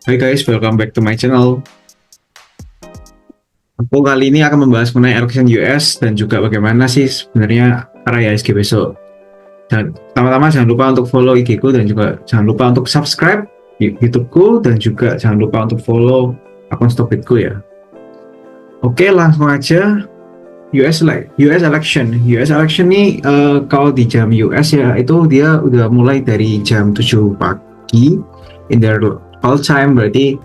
Hai guys, welcome back to my channel. Aku kali ini akan membahas mengenai election US dan juga bagaimana sih sebenarnya arah IHSG besok. Dan pertama-tama jangan lupa untuk follow IG ku dan juga jangan lupa untuk subscribe YouTube ku dan juga jangan lupa untuk follow akun Stockbit ku ya. Oke, langsung aja. US election. US election nih kalau di jam US ya itu dia udah mulai dari jam 7 pagi in their local time, berarti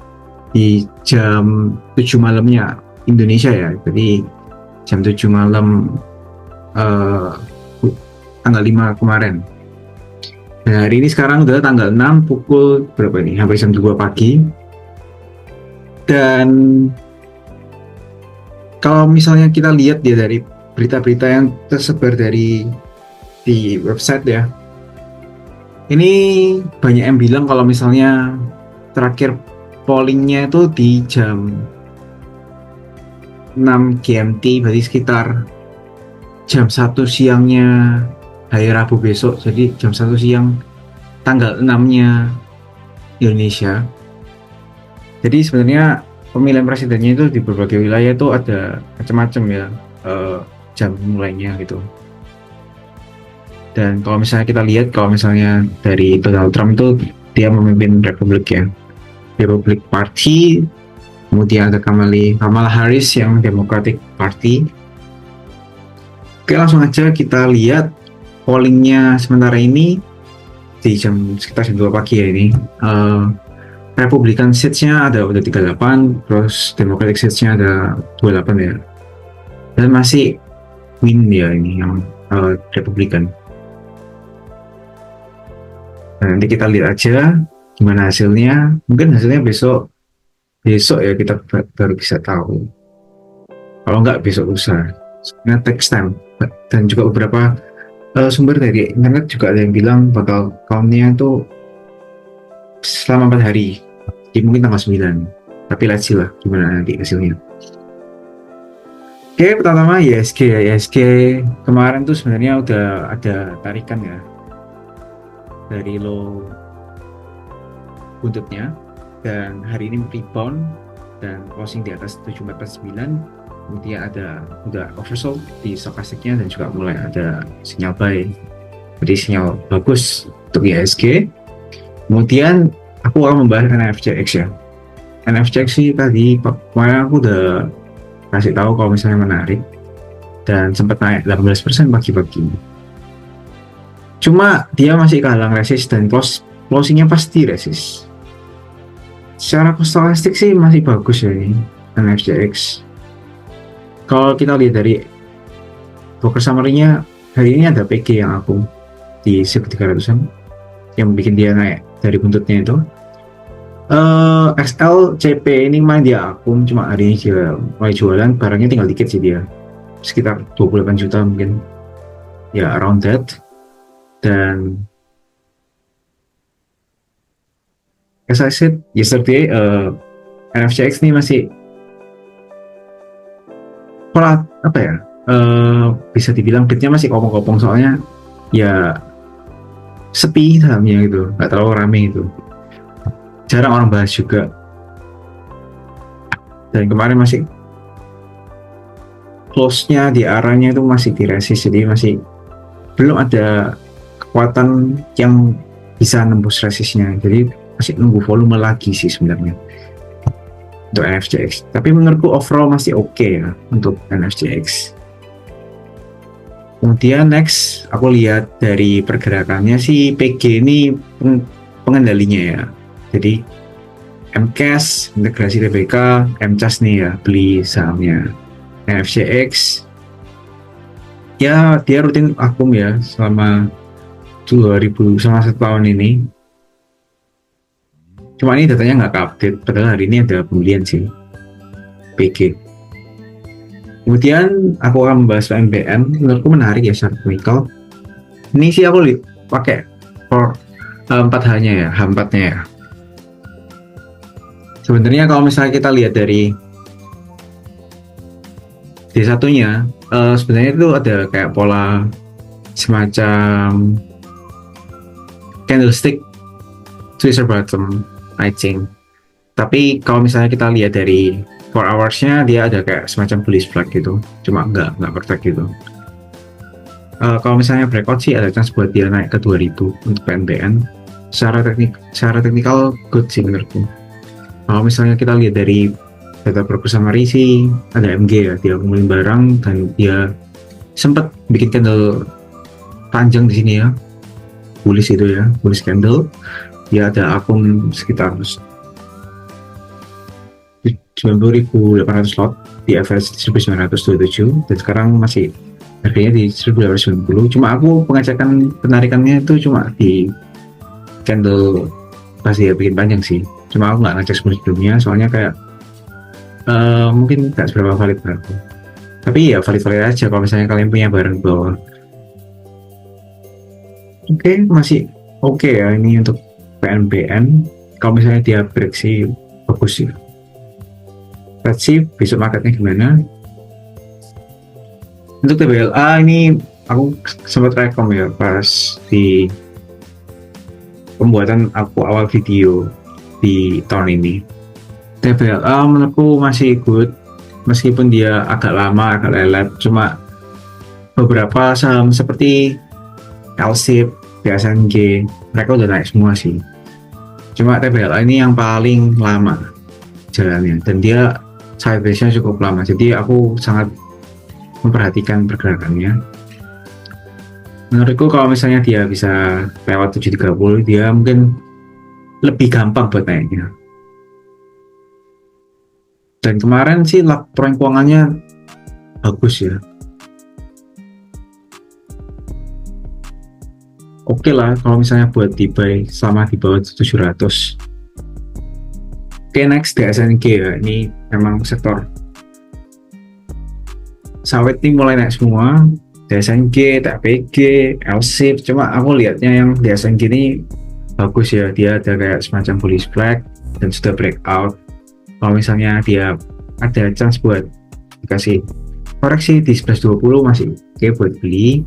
di jam 7 malamnya Indonesia ya. Jadi jam 7 malam eh, tanggal 5 kemarin. Dan hari ini sekarang udah tanggal 6 pukul berapa ini? Hampir jam 2 pagi. Dan kalau misalnya kita lihat ya dari berita-berita yang tersebar di website ya, ini banyak yang bilang kalau misalnya terakhir pollingnya itu di jam 6 GMT, berarti sekitar jam 1 siangnya hari Rabu besok, jadi jam 1 siang tanggal 6-nya Indonesia. Jadi sebenarnya pemilihan presidennya itu di berbagai wilayah itu ada macam-macam ya jam mulainya gitu. Dan kalau misalnya kita lihat, kalau misalnya dari Donald Trump itu dia memimpin Republic Party, kemudian ada Kamala Harris yang Democratic Party. Oke, langsung aja kita lihat pollingnya sementara ini di sekitar jam 2 pagi ya ini. Republican seats-nya ada udah 38, terus Democratic seats-nya ada 28 ya. Dan masih win ya ini yang Republican. Nah, nanti kita lihat aja gimana hasilnya. Mungkin hasilnya besok ya kita baru bisa tahu. Kalau nggak besok lusa. Sebenarnya text time. Dan juga beberapa sumber dari internet juga ada yang bilang bakal count-nya itu selama 4 hari. Jadi mungkin tanggal 9. Tapi let's see lah gimana nanti hasilnya. Oke, pertama IHSG ya. IHSG kemarin tuh sebenarnya udah ada tarikan ya dari low buntutnya, dan hari ini rebound dan closing di atas 749. Kemudian udah oversold di stokastiknya dan juga mulai ada sinyal buy, jadi sinyal bagus untuk IHSG. Kemudian aku akan membahas NFCX ya. NFCX sih tadi kemarin aku udah kasih tahu kalau misalnya menarik dan sempat naik 18% pagi-pagi. Cuma dia masih kehalang resist dan closingnya pasti resist. Secara stokastik sih masih bagus ya ini NFCX. Kalau kita lihat dari broker summary-nya, hari ini ada PG yang aku di 1300-an yang bikin dia naik dari buntutnya itu. XL CP ini main dia akun, cuma hari ini dia mulai jualan, barangnya tinggal dikit sih dia, sekitar 28 juta mungkin ya, around that. Dan as I said yesterday, NFCX ini masih pola apa ya, bisa dibilang bitnya masih kopong-kopong, soalnya ya sepi sahamnya gitu, nggak terlalu rame gitu, jarang orang bahas juga. Dan kemarin masih close-nya di arahnya itu masih di resist, jadi masih belum ada kekuatan yang bisa nembus resistnya, jadi masih nunggu volume lagi sih sebenarnya untuk NFCX. Tapi menurutku overall masih oke ya untuk NFCX. Kemudian next aku lihat dari pergerakannya si PG ini pengendalinya ya. Jadi MCAS, integrasi TBK, MCAS nih ya, beli sahamnya. NFCX ya dia rutin akum ya selama 1 tahun ini. Cuma ini datanya nggak update, padahal hari ini ada pembelian sih PG. Kemudian aku akan membahas MBM, menurutku menarik ya secara teknikal. Ini sih aku pakai for 4H-nya ya, H4-nya ya. Sebenarnya kalau misalnya kita lihat dari D1-nya, sebenarnya itu ada kayak pola semacam candlestick Twister bottom, I think. Tapi kalau misalnya kita lihat dari 4 hours-nya, dia ada kayak semacam bullish flag gitu, cuma nggak perfect gitu. Kalau misalnya breakout sih ada chance buat dia naik ke 2000 untuk PNBN. Secara teknikal good sih menurutku. Kalau misalnya kita lihat dari data broker summary sih ada MG ya, dia ngumpulin barang dan dia sempat bikin candle panjang di sini ya, bullish itu ya, bullish candle. Dia ada akun sekitar 90.800 lot di average 1927 dan sekarang masih harganya di 1890. Cuma aku pengecekan penarikannya itu cuma di candle pas dia bikin panjang sih, cuma aku nggak ngecek sebelumnya soalnya kayak mungkin nggak seberapa valid buat aku. Tapi ya valid aja kalau misalnya kalian punya barang di bawah. Oke, masih oke ya ini untuk PNBN. Kalau misalnya dia break sih bagus sih. Let's see besok marketnya gimana. Untuk TBLA ini aku sempat rekom ya pas di pembuatan aku awal video di tahun ini. TBLA menurutku masih good meskipun dia agak lama, agak lelet. Cuma beberapa saham seperti LSIP, BSNG mereka udah naik semua sih. Cuma TBLA ini yang paling lama jalannya dan dia sideways-nya cukup lama, jadi aku sangat memperhatikan pergerakannya. Menurutku kalau misalnya dia bisa lewat 730, dia mungkin lebih gampang buat naiknya. Dan kemarin sih laporan keuangannya bagus ya. Oke lah kalau misalnya buat di buy selama di bawah 700. Oke, next DSNG ya, ini memang sektor sawit ini mulai naik semua. DSNG, TPG, LSIP, cuma aku lihatnya yang DSNG ini bagus ya, dia ada kayak semacam bullish flag dan sudah breakout. Kalau misalnya dia ada chance buat dikasih koreksi di 1120 masih oke buat beli.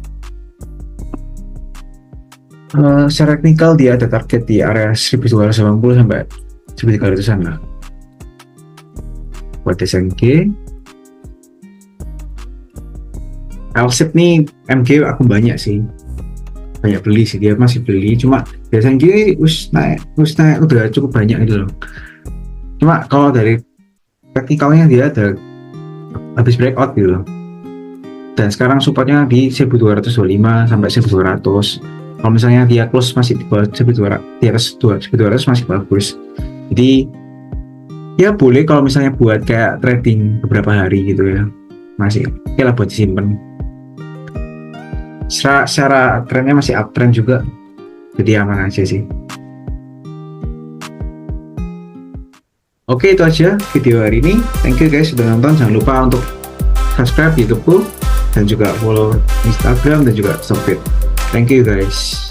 Secara teknikal dia ada target di area 1280 sampai 1300-an lah buat DSNG. LSIP nih MG aku banyak beli sih, dia masih beli, cuma DSNG us naik udah cukup banyak gitu loh. Cuma kalau dari teknikalnya dia ada habis breakout gitu loh, dan sekarang supportnya di 1225 sampai 1200. Kalau misalnya dia close masih di bawah 1200, di atas 1200 masih bagus. Jadi ya boleh kalau misalnya buat kayak trading beberapa hari gitu ya, masih oke lah buat disimpan. Secara trennya masih uptrend juga, jadi aman aja sih. Oke, itu aja video hari ini. Thank you guys sudah nonton. Jangan lupa untuk subscribe YouTubeku dan juga follow Instagram dan juga Shopee. Thank you guys.